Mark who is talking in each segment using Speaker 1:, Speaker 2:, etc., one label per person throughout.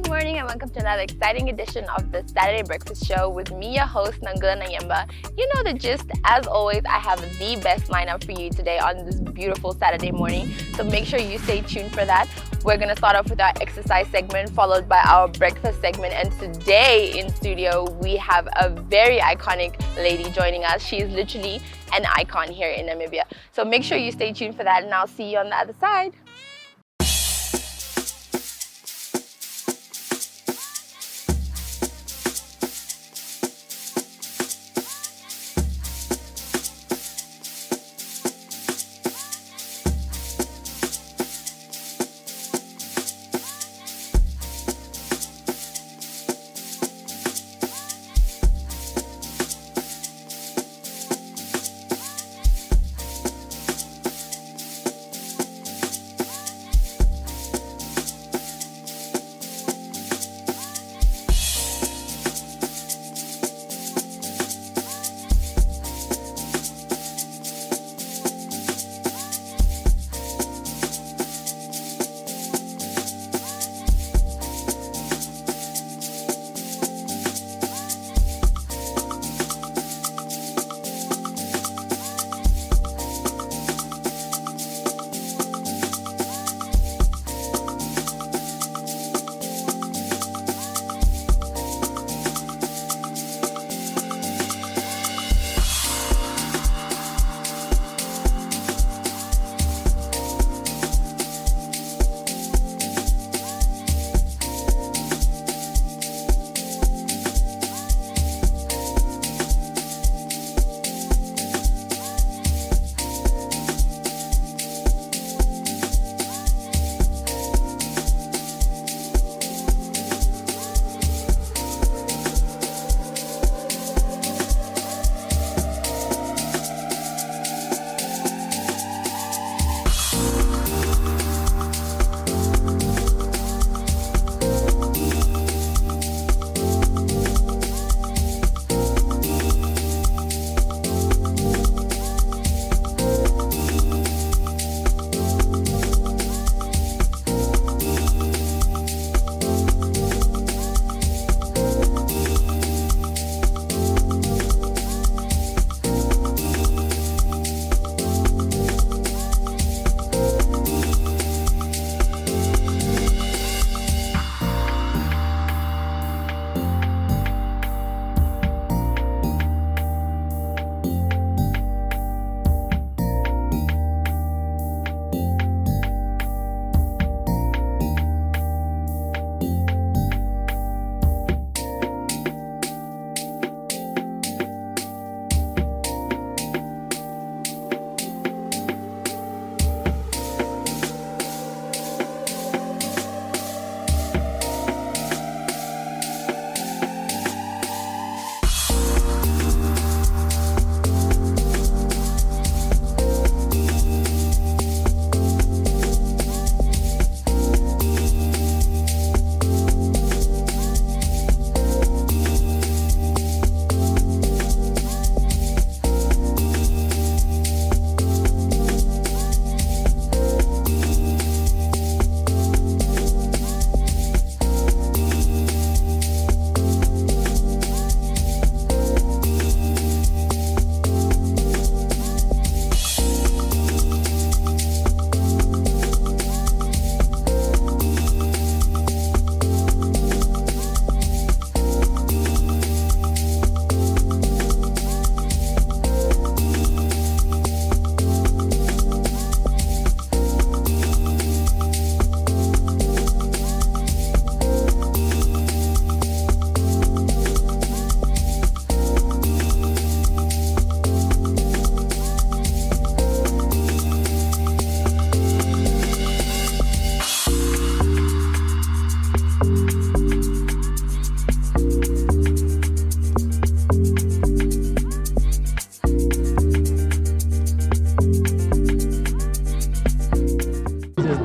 Speaker 1: morning and welcome to another exciting edition of the Saturday Breakfast Show with me, your host, Nangula Nanyamba. You know the gist. As always, I have the best lineup for you today on this beautiful Saturday morning, so make sure you stay tuned for that. We're going to start off with our exercise segment, followed by our breakfast segment, and today in studio, we have a very iconic lady joining us. She is literally an icon here in Namibia. So make sure you stay tuned for that, and I'll see you on the other side.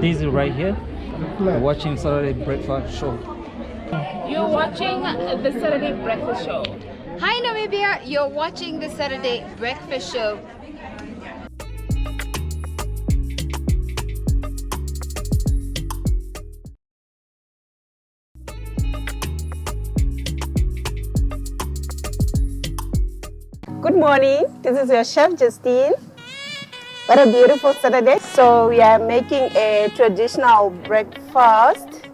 Speaker 2: Daisy right here, watching Saturday Breakfast Show.
Speaker 1: You're watching the Saturday Breakfast Show.
Speaker 3: Hi Namibia, you're watching the Saturday Breakfast Show.
Speaker 4: Good morning. This is your chef Justine. What a beautiful Saturday. So we are making a traditional breakfast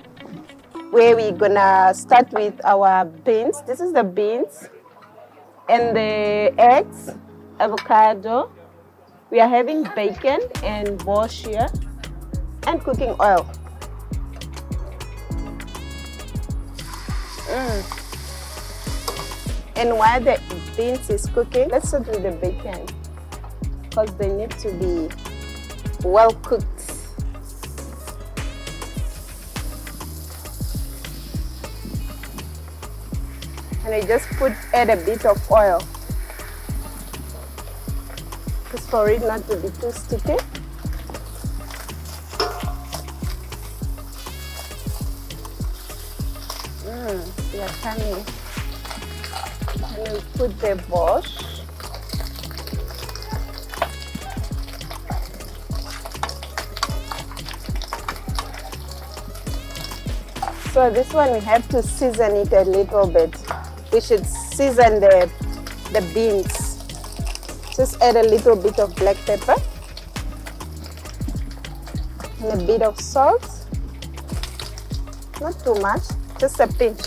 Speaker 4: where we're gonna start with our beans. This is the beans and the eggs, avocado. We are having bacon and borscht here and cooking oil. And while the beans is cooking, let's start with the bacon because they need to be well cooked. And I just add a bit of oil just for it not to be too sticky. They are coming. And we put the borscht. So this one we have to season it a little bit. We should season the beans. Just add a little bit of black pepper and a bit of salt. Not too much, just a pinch.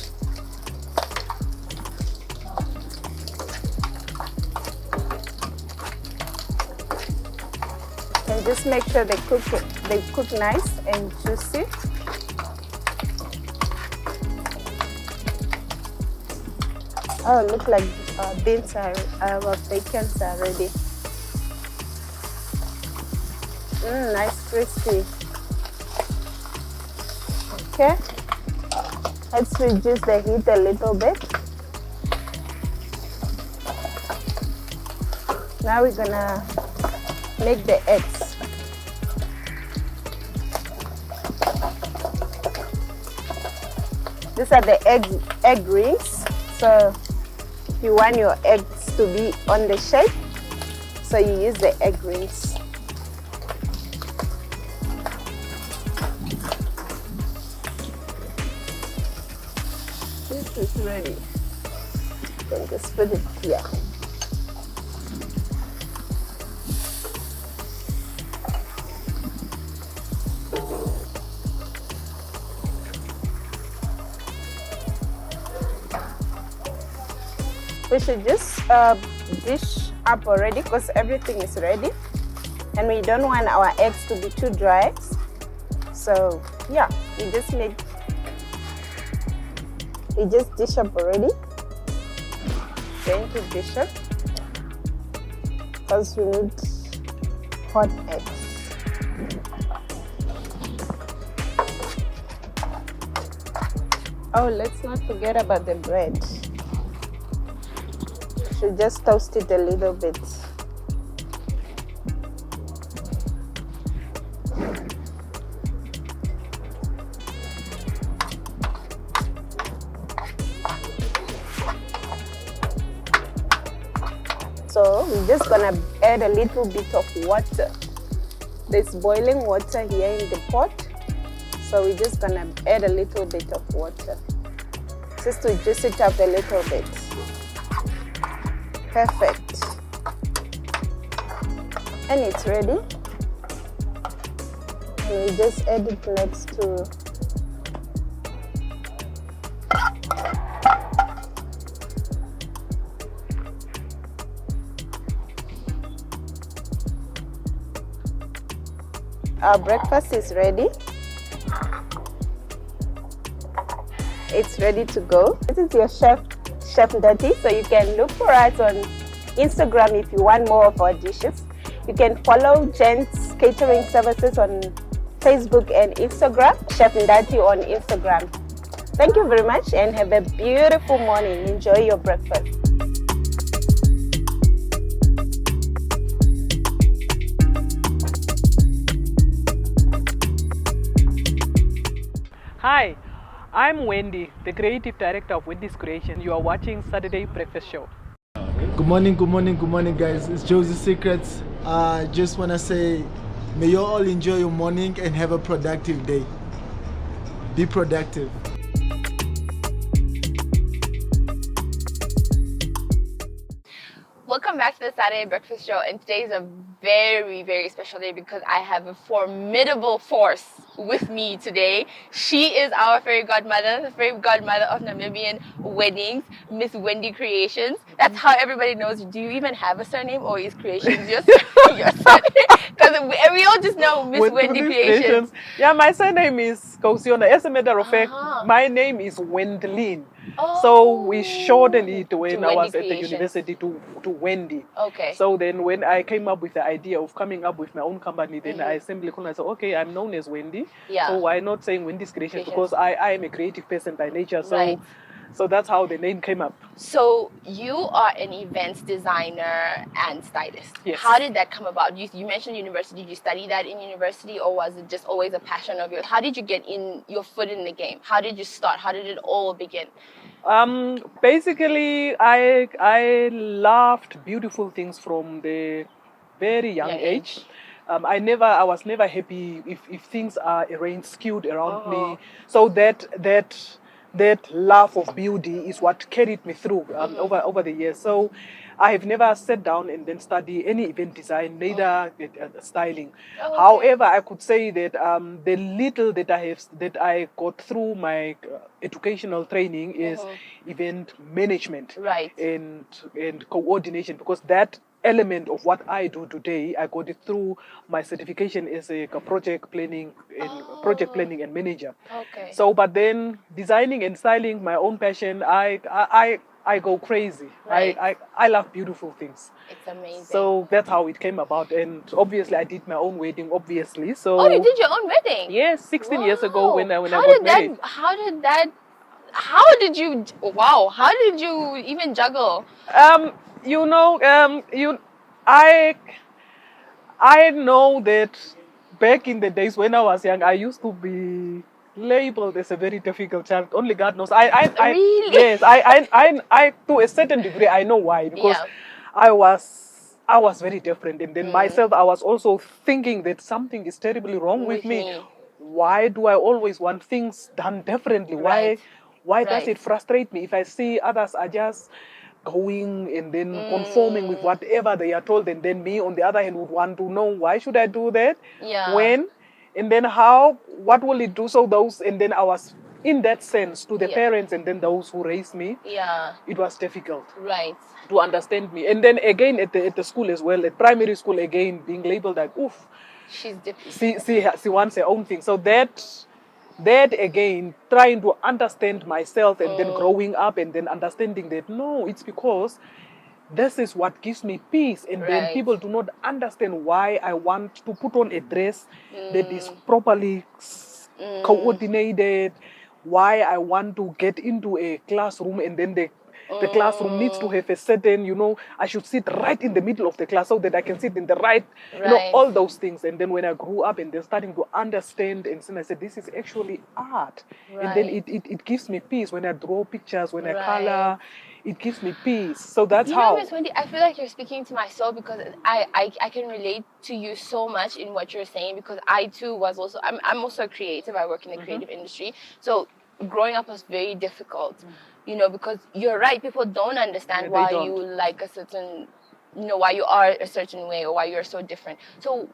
Speaker 4: And just make sure they cook nice and juicy. Oh, look like beans our bacons are ready. Nice crispy. Okay, let's reduce the heat a little bit. Now we're gonna make the eggs. These are the egg rings. So if you want your eggs to be on the shape, so you use the egg rings. This is ready. Then just put it here. We should just dish up already because everything is ready and we don't want our eggs to be too dry. So yeah, we just dish up already. Going to dish up because we need hot eggs. Oh, let's not forget about the bread. Should just toast it a little bit. So we're just gonna add a little bit of water. There's boiling water here in the pot. So we're just gonna add a little bit of water just to juice it up a little bit. Perfect. And it's ready. And we just add it next to our breakfast is ready. It's ready to go. This is your Chef Ndati, so you can look for us on Instagram if you want more of our dishes. You can follow Jen's Catering Services on Facebook and Instagram, Chef Ndati on Instagram. Thank you very much and have a beautiful morning. Enjoy your breakfast.
Speaker 5: Hi, I'm Wendy, the creative director of Wendy's Creation. You are watching Saturday Breakfast Show.
Speaker 6: Good morning, guys. It's Josie's Secrets. Just want to say, may you all enjoy your morning and have a productive day. Be productive.
Speaker 1: Welcome the Saturday Breakfast Show, and today is a very, very special day because I have a formidable force with me today. She is our fairy godmother, the fairy godmother of Namibian weddings, Miss Wendy Creations. That's how everybody knows. Do you even have a surname, or is Creations your surname? Because we all just know Miss Wendy Creations.
Speaker 5: Yeah, my surname is Kausiona. As a matter of fact, my name is Wendelin. So we shortened it when I was at the university to Wendy.
Speaker 1: Okay.
Speaker 5: So then when I came up with the idea of coming up with my own company, then I simply said, okay, I'm known as Wendy.
Speaker 1: Yeah.
Speaker 5: So why not saying Wendy's Creations? Because I am a creative person by nature. So so that's how the name came up.
Speaker 1: So you are an events designer and stylist.
Speaker 5: Yes.
Speaker 1: How did that come about? You mentioned university. Did you study that in university, or was it just always a passion of yours? How did you get in your foot in the game? How did you start? How did it all begin?
Speaker 5: Basically, I loved beautiful things from the very young age. I was never happy if things are arranged, skewed around me. So that love of beauty is what carried me through over the years. So I have never sat down and then study any event design, neither styling. However, I could say that the little that I got through my educational training is event management and coordination, because that element of what I do today, I got it through my certification as a project planning and manager.
Speaker 1: Okay.
Speaker 5: So, but then designing and styling, my own passion, I go crazy. I love beautiful things.
Speaker 1: It's amazing.
Speaker 5: So that's how it came about, and obviously I did my own wedding. Obviously, so.
Speaker 1: Oh, you did your own wedding?
Speaker 5: Yes, 16 years ago when I got married.
Speaker 1: How did you even juggle?
Speaker 5: I know that back in the days when I was young, I used to be labeled as a very difficult child. Only God knows.
Speaker 1: Really?
Speaker 5: Yes, I to a certain degree I know why, because I was very different, and then myself I was also thinking that something is terribly wrong with me. Why do I always want things done differently? Why does it frustrate me if I see others are just going and then conforming with whatever they are told, and then me on the other hand would want to know, why should I do that? When? And then what will it do? So and then I was in that sense to the parents and then those who raised me. It was difficult to understand me. And then again at the school as well, at primary school again, being labeled like, oof,
Speaker 1: she's different.
Speaker 5: She wants her own thing. So that again, trying to understand myself and then growing up and then understanding that, no, it's because this is what gives me peace. And then people do not understand why I want to put on a dress that is properly coordinated, why I want to get into a classroom and then the classroom needs to have a certain, I should sit right in the middle of the class so that I can sit in the right, all those things. And then when I grew up and then starting to understand, and then I said, this is actually art. And then it gives me peace when I draw pictures, when I color, it gives me peace. So that's how.
Speaker 1: Miss Wendy, I feel like you're speaking to my soul, because I can relate to you so much in what you're saying, because I too was also, I'm also a creative. I work in the creative industry. So growing up was very difficult. Because you're right, people don't understand why you like a certain, why you are a certain way or why you're so different. So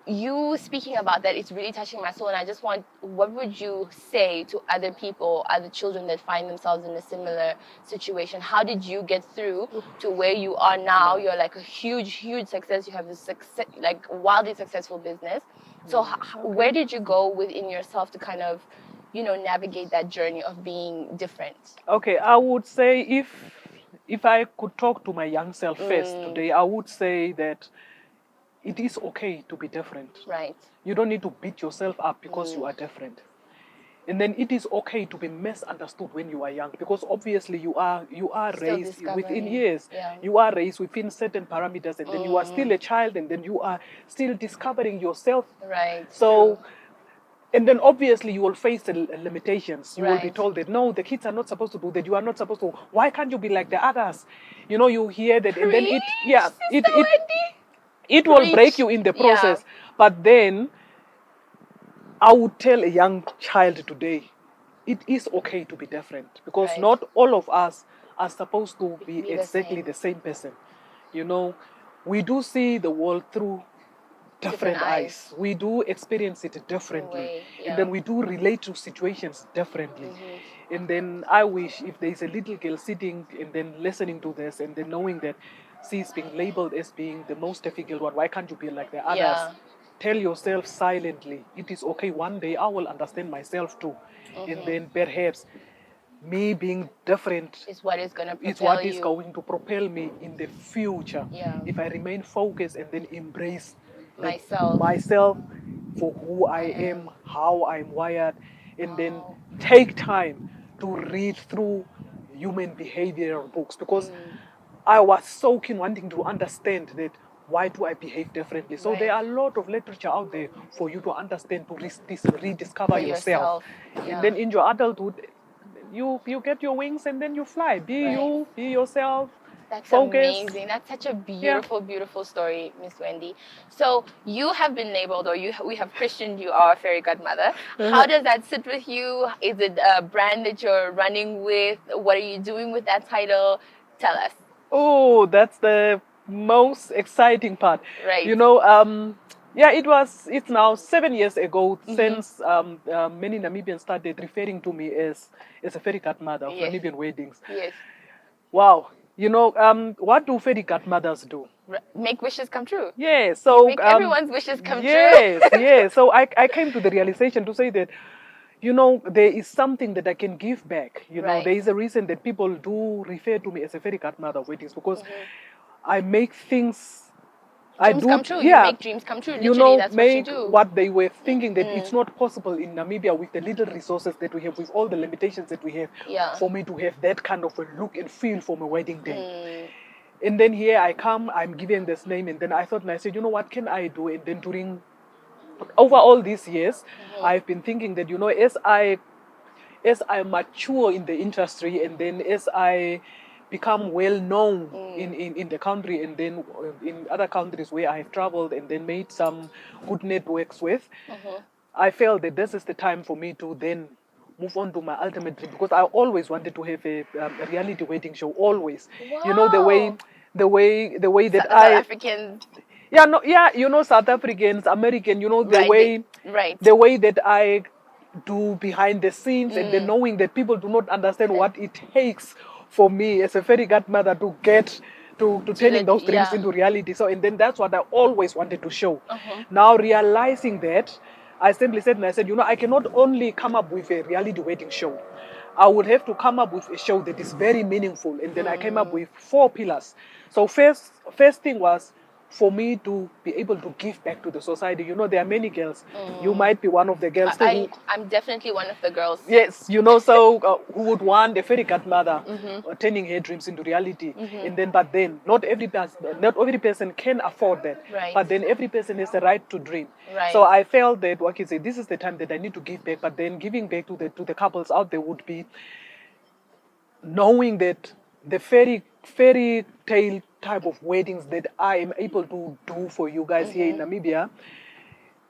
Speaker 1: you speaking about that, it's really touching my soul. And I just what would you say to other people, other children that find themselves in a similar situation? How did you get through to where you are now? You're like a huge, huge success. You have this like wildly successful business. So where did you go within yourself to kind of navigate that journey of being different?
Speaker 5: Okay, I would say if I could talk to my young self first today, I would say that it is okay to be different.
Speaker 1: Right.
Speaker 5: You don't need to beat yourself up because you are different. And then it is okay to be misunderstood when you are young, because obviously you are raised within years. You are raised within certain parameters, and then you are still a child, and then you are still discovering yourself.
Speaker 1: Right.
Speaker 5: So. And then obviously you will face the limitations. You will be told that, no, the kids are not supposed to do that. You are not supposed to. Why can't you be like the others? You hear that. And then it will break you in the process. But then I would tell a young child today, it is okay to be different, because not all of us are supposed to be exactly the same person. you know, we do see the world through different eyes. We do experience it differently.
Speaker 1: way, yeah.
Speaker 5: And then we do relate to situations differently. And then I wish if there's a little girl sitting and then listening to this and then knowing that she's being labeled as being the most difficult one, why can't you be like the others?
Speaker 1: Yeah.
Speaker 5: Tell yourself silently, it is okay, one day I will understand myself too. And then perhaps me being different
Speaker 1: Is what is gonna propel
Speaker 5: is what is
Speaker 1: you.
Speaker 5: going to propel me in the future.
Speaker 1: Yeah.
Speaker 5: If I remain focused and then embrace
Speaker 1: Myself.
Speaker 5: for who I am, how I'm wired, and then
Speaker 1: Wow.
Speaker 5: take time to read through human behavioral books, because I was so keen wanting to understand that why do I behave differently. So
Speaker 1: Right.
Speaker 5: there are a lot of literature out there for you to understand, to rediscover
Speaker 1: For
Speaker 5: yourself.
Speaker 1: yeah.
Speaker 5: And then in your adulthood, you get your wings and then you fly. Be
Speaker 1: Right.
Speaker 5: you, be yourself.
Speaker 1: That's
Speaker 5: Focus.
Speaker 1: amazing. That's such a beautiful, beautiful story, Miss Wendy. So you have been labeled, or we have christened you our fairy godmother. How does that sit with you? Is it a brand that you're running with? What are you doing with that title? Tell us.
Speaker 5: Oh, that's the most exciting part.
Speaker 1: Right.
Speaker 5: You know, yeah, it's now 7 years ago since many Namibians started referring to me as a fairy godmother of
Speaker 1: Yes.
Speaker 5: Namibian weddings.
Speaker 1: Yes.
Speaker 5: Wow. You know, what do fairy godmothers do?
Speaker 1: Make wishes come true.
Speaker 5: Yeah, so
Speaker 1: Make everyone's wishes come
Speaker 5: yes,
Speaker 1: true.
Speaker 5: yes. So I came to the realization to say that, you know, there is something that I can give back. You know,
Speaker 1: Right.
Speaker 5: there is a reason that people do refer to me as a fairy godmother of weddings, because I make things.
Speaker 1: Dreams come true.
Speaker 5: Yeah,
Speaker 1: You make dreams come true.
Speaker 5: you
Speaker 1: Literally,
Speaker 5: know,
Speaker 1: that's what you
Speaker 5: make
Speaker 1: do.
Speaker 5: what they were thinking that it's not possible in Namibia with the little resources that we have, with all the limitations that we have,
Speaker 1: Yeah.
Speaker 5: for me to have that kind of a look and feel for my wedding day. And then here I come, I'm given this name, and then I thought, and I said, you know, what can I do? And then over all these years, I've been thinking that, you know, as I mature in the industry, and then as I become well known in the country, and then in other countries where I have traveled and then made some good networks with, I felt that this is the time for me to then move on to my ultimate dream, because I always wanted to have a reality wedding show. Always, you know, the way that
Speaker 1: South Africans.
Speaker 5: yeah, no, yeah, you know, South Africans, American, you know, the
Speaker 1: Right,
Speaker 5: way the way that I do behind the scenes, and then knowing that people do not understand what it takes for me as a fairy godmother to get to turning those dreams into reality. So, and then that's what I always wanted to show. Now realizing that, I simply said, and I said, you know, I cannot only come up with a reality wedding show. I would have to come up with a show that is very meaningful. And then I came up with 4 pillars. So first thing was for me to be able to give back to the society. You know, there are many girls. You might be one of the girls
Speaker 1: I'm definitely one of the girls.
Speaker 5: yes, you know, so who would want a fairy godmother turning her dreams into reality. And then, but then, not every person can afford that.
Speaker 1: Right.
Speaker 5: But then every person has the right to dream.
Speaker 1: Right.
Speaker 5: So I felt that, what can I say, this is the time that I need to give back. But then giving back to the couples out there would be knowing that the fairy tale type of weddings that I am able to do for you guys here in Namibia,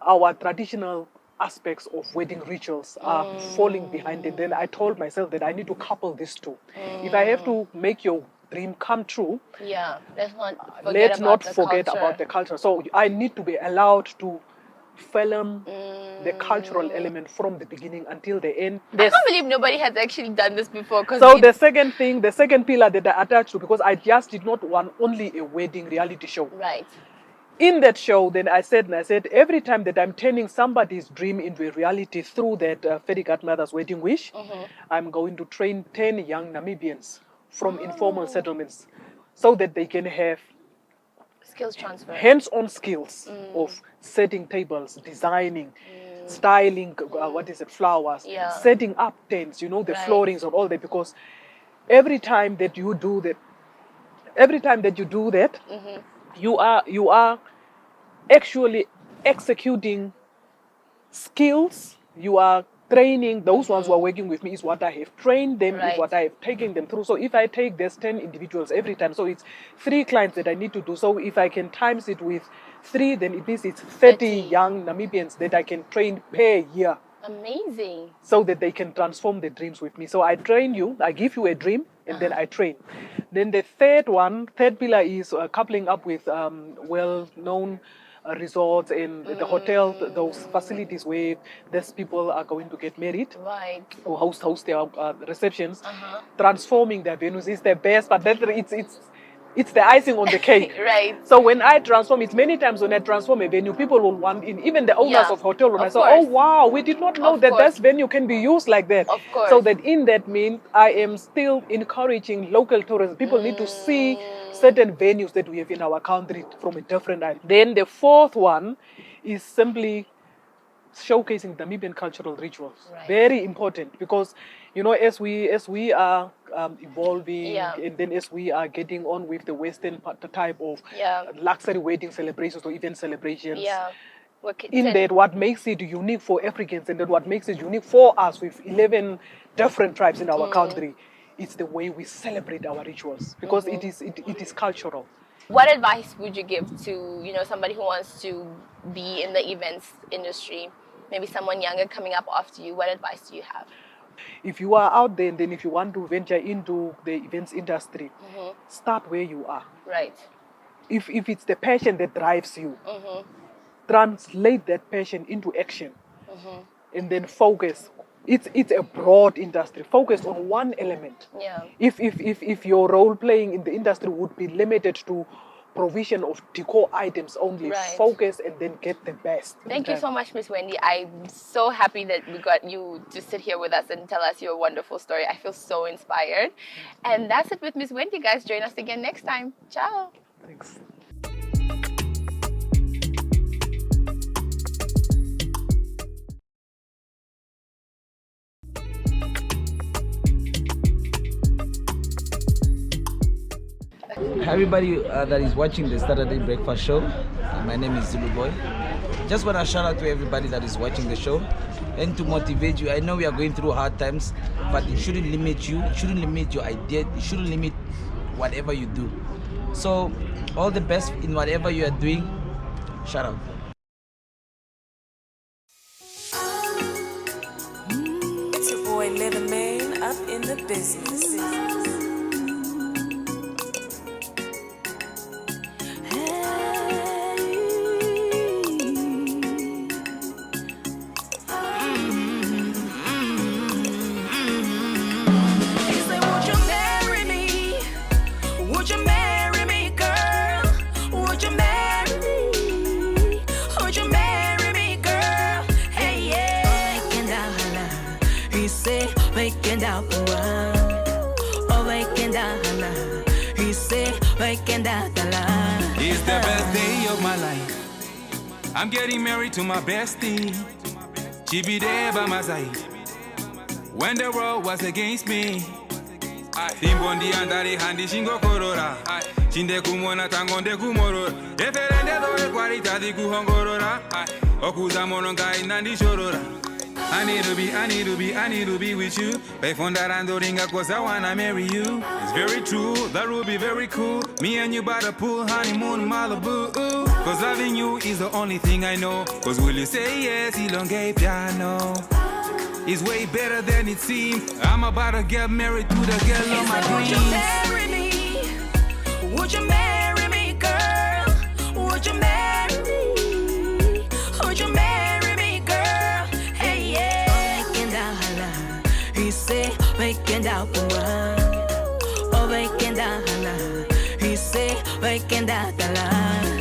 Speaker 5: our traditional aspects of wedding rituals are falling behind it. Then I told myself that I need to couple these two. If I have to make your dream come true,
Speaker 1: Yeah, let's not
Speaker 5: forget about the culture. So I need to be allowed to film the cultural element from the beginning until the end.
Speaker 1: I can't believe nobody has actually done this before.
Speaker 5: So the second pillar that I attached to, because I just did not want only a wedding reality show.
Speaker 1: Right.
Speaker 5: In that show, then I said, every time that I'm turning somebody's dream into a reality through that fairy godmother's wedding wish, I'm going to train 10 young Namibians from informal settlements, so that they can have
Speaker 1: Skills transfer.
Speaker 5: hands-on skills of setting tables, designing, styling, flowers,
Speaker 1: Yeah.
Speaker 5: setting up tents, you know, the
Speaker 1: Right.
Speaker 5: floorings and all that, because every time that you do that, you are actually executing skills. You are training. Those ones who are working with me is what I have trained them,
Speaker 1: Right.
Speaker 5: is what I have taken them through. So if I take there's 10 individuals every time, so it's 3 clients that I need to do. So if I can times it with 3, then it means it's 30 young Namibians that I can train per year.
Speaker 1: Amazing.
Speaker 5: So that they can transform their dreams with me. So I train you, I give you a dream, and then I train. Then the third pillar is coupling up with well-known resorts and the hotel, those facilities where these people are going to get married
Speaker 1: Right.
Speaker 5: or host their receptions. Transforming their venues is the best, but it's the icing on the cake.
Speaker 1: Right.
Speaker 5: So when I transform it, many times when I transform a venue, people will want in, even the owners
Speaker 1: Yeah,
Speaker 5: of hotel room. I
Speaker 1: of
Speaker 5: say,
Speaker 1: course.
Speaker 5: oh wow, we did not know
Speaker 1: Of
Speaker 5: that
Speaker 1: course.
Speaker 5: this venue can be used like that.
Speaker 1: Of course.
Speaker 5: So that in that means I am still encouraging local tourism. People need to see certain venues that we have in our country from a different island. Then the fourth one is simply showcasing Namibian cultural rituals.
Speaker 1: Right.
Speaker 5: Very important, because as we are evolving,
Speaker 1: Yeah.
Speaker 5: and then as we are getting on with the Western type of
Speaker 1: Yeah.
Speaker 5: luxury wedding celebrations or event celebrations.
Speaker 1: Yeah.
Speaker 5: In that, what makes it unique for Africans, and that what makes it unique for us with 11 different tribes in our country, it's the way we celebrate our rituals, because it is cultural.
Speaker 1: What advice would you give to somebody who wants to be in the events industry? Maybe someone younger coming up after you. What advice do you have?
Speaker 5: If you are out there, and then if you want to venture into the events industry, start where you are.
Speaker 1: Right.
Speaker 5: If it's the passion that drives you, translate that passion into action, and then focus. It's a broad industry. Focus on one element.
Speaker 1: Yeah.
Speaker 5: If your role playing in the industry would be limited to provision of decor items only,
Speaker 1: Right.
Speaker 5: focus and then get the best.
Speaker 1: Thank you so much, Miss Wendy. I'm so happy that we got you to sit here with us and tell us your wonderful story. I feel so inspired. And that's it with Miss Wendy, guys. Join us again next time. Ciao.
Speaker 5: Thanks.
Speaker 2: Everybody that is watching the Saturday Breakfast Show, my name is Zulu Boy. Just want to shout out to everybody that is watching the show and to motivate you. I know we are going through hard times, but it shouldn't limit you. It shouldn't limit your idea. It shouldn't limit whatever you do. So all the best in whatever you are doing. Shout out.
Speaker 7: It's your boy Little Man up in the business.
Speaker 8: It's the best day of my life. I'm getting married to my bestie. She be there by my side when the world was against me. Timbondi andari handi shingo korora. Chinde kumona tangonde kumorora. Referende dore kwarita di kuhongorora. Okuza monongai nandi shorora. I need to be with you. Ringa cause I wanna marry you. It's very true, that will be very cool. Me and you by the pool, honeymoon, Malibu. Cause loving you is the only thing I know. Cause will you say yes, elongate piano. It's way better than it seems. I'm about to get married to the girl of my dreams.
Speaker 7: Would you marry me? Would you marry me, girl? Would you marry me? Would you marry me, girl? Hey, yeah. He say, making out the one. Oh, making out the line. He say, making out the line.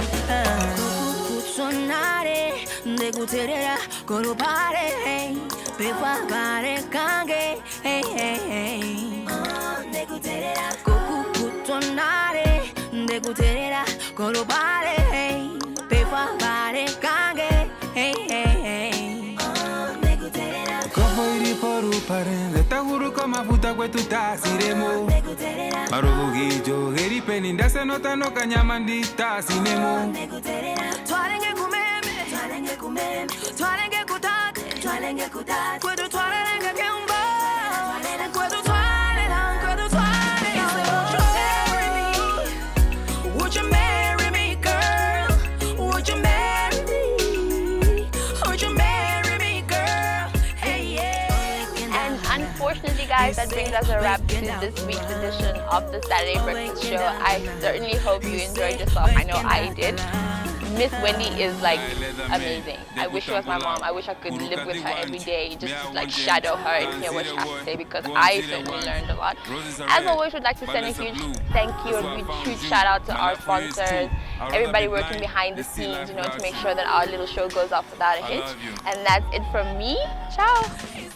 Speaker 7: Sonare, de guterera, coro pare, pepa pare kange, hey, hey, hey. De guterera, coco sonare, de guterera, coro pare, pepa pare kange, hey, hey, hey. De guterera,
Speaker 8: Como iri poru pare, de taguru kama futa kwetu tasiremo. Marubugijo, eri peninda se nota no kanyamandi tasinemo.
Speaker 7: twalenge kumeme, twalenge kutate, kwetu twalenge kemba, kwetu twalenge. Would you marry me, girl? Would you marry me? Would you marry me, girl?
Speaker 1: unfortunately, guys, that brings us a wrap to this week's edition of the Saturday Breakfast Show. I certainly hope you enjoyed yourself. I know I did. Miss Wendy is like amazing. I wish she was my mom. I wish I could live with her every day, just like shadow her and hear what she has to say, because I certainly learned a lot. As always, we'd like to send a huge thank you, a huge shout out to our sponsors, everybody working behind the scenes, to make sure that our little show goes off without a hitch. And that's it from me. Ciao.